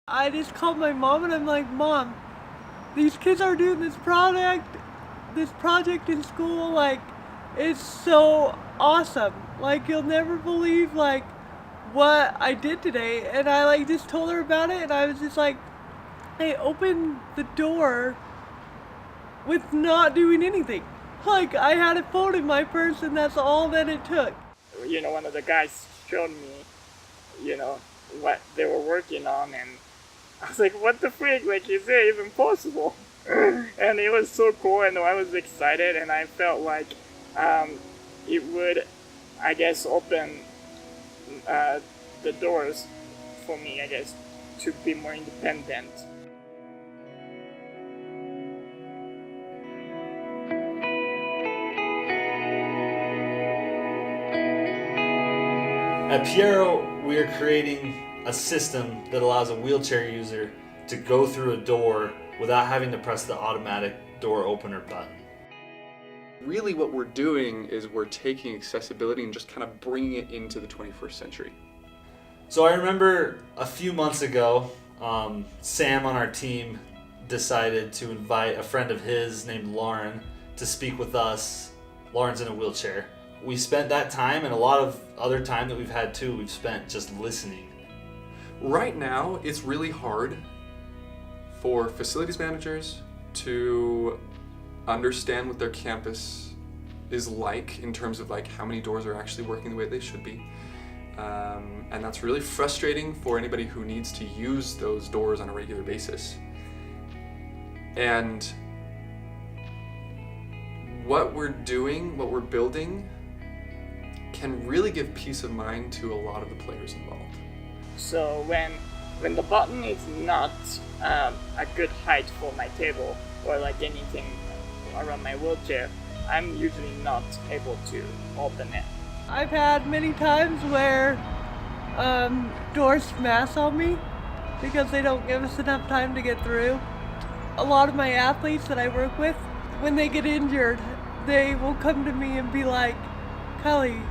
I just called my mom and I'm like, Mom, these kids are doing this project in school, like, it's so awesome. Like, you'll never believe, like, what I did today. And I, like, just told her about it and I was just like, I opened the door with not doing anything. Like, I had a phone in my purse and that's all that it took. One of the guys showed me, what they were working on, and I was like, what the freak, like, is it even possible? And it was so cool, and I was excited, and I felt like it would, I guess, open the doors for me, I guess, to be more independent. At Piero, we are creating a system that allows a wheelchair user to go through a door without having to press the automatic door opener button. Really what we're doing is we're taking accessibility and just kind of bringing it into the 21st century. So I remember a few months ago, Sam on our team decided to invite a friend of his named Lauren to speak with us. Lauren's in a wheelchair. We spent that time, and a lot of other time that we've had too, we've spent just listening. Right now, it's really hard for facilities managers to understand what their campus is like in terms of like how many doors are actually working the way they should be. And that's really frustrating for anybody who needs to use those doors on a regular basis. And what we're doing, what we're building, can really give peace of mind to a lot of the players involved. So when the button is not a good height for my table or like anything around my wheelchair, I'm usually not able to open it. I've had many times where doors smash on me because they don't give us enough time to get through. A lot of my athletes that I work with, when they get injured, they will come to me and be like, Kylie,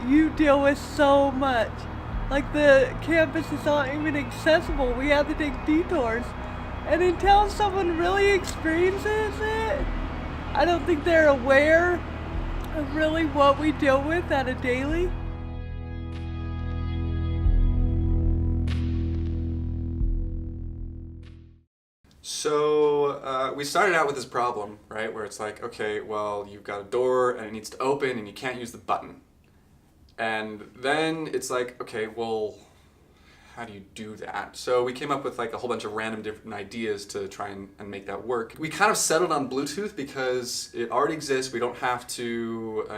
you deal with so much. Like, the campus is not even accessible. We have to take detours. And until someone really experiences it, I don't think they're aware of really what we deal with at a daily. So we started out with this problem, right, where it's like, okay, well, you've got a door and it needs to open and you can't use the button. And then it's like, okay, well, how do you do that? So we came up with like a whole bunch of random different ideas to try and make that work. We kind of settled on Bluetooth because it already exists. We don't have to,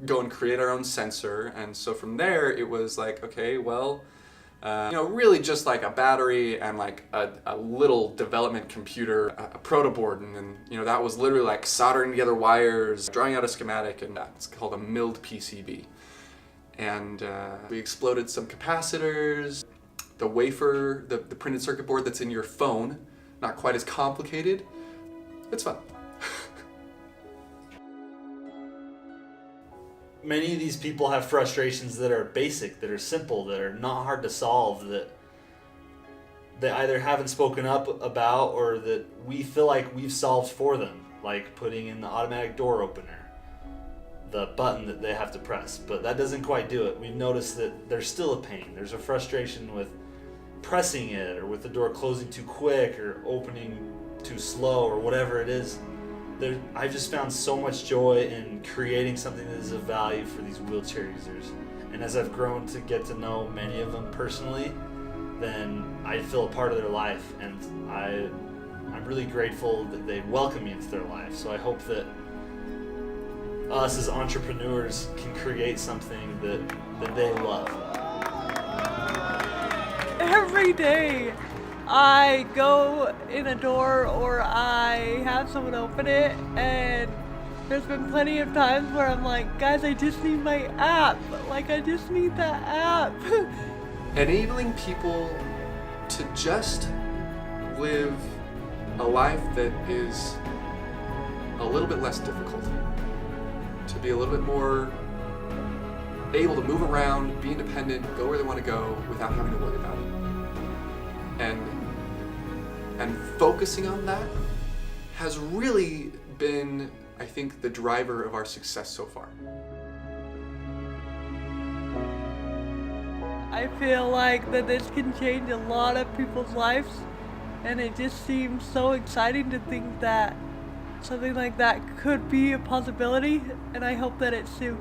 go and create our own sensor. And so from there, it was like, okay, well, really just like a battery and like a little development computer, a proto board, and then, that was literally like soldering together wires, drawing out a schematic, and it's called a milled PCB. And we exploded some capacitors, the wafer, the printed circuit board that's in your phone, not quite as complicated. It's fun. Many of these people have frustrations that are basic, that are simple, that are not hard to solve, that they either haven't spoken up about or that we feel like we've solved for them, like putting in the automatic door opener, the button that they have to press, but that doesn't quite do it. We've noticed that there's still a pain. There's a frustration with pressing it, or with the door closing too quick, or opening too slow, or whatever it is. I've just found so much joy in creating something that is of value for these wheelchair users. And as I've grown to get to know many of them personally, then I feel a part of their life, and I'm really grateful that they welcome me into their life. So I hope that us as entrepreneurs can create something that they love. Every day I go in a door or I have someone open it, and there's been plenty of times where I'm like, guys, I just need my app. Like, I just need that app. Enabling people to just live a life that is a little bit less difficult, to be a little bit more able to move around, be independent, go where they want to go without having to worry about it. And And focusing on that has really been, I think, the driver of our success so far. I feel like that this can change a lot of people's lives, and it just seems so exciting to think that something like that could be a possibility, and I hope that it's soon.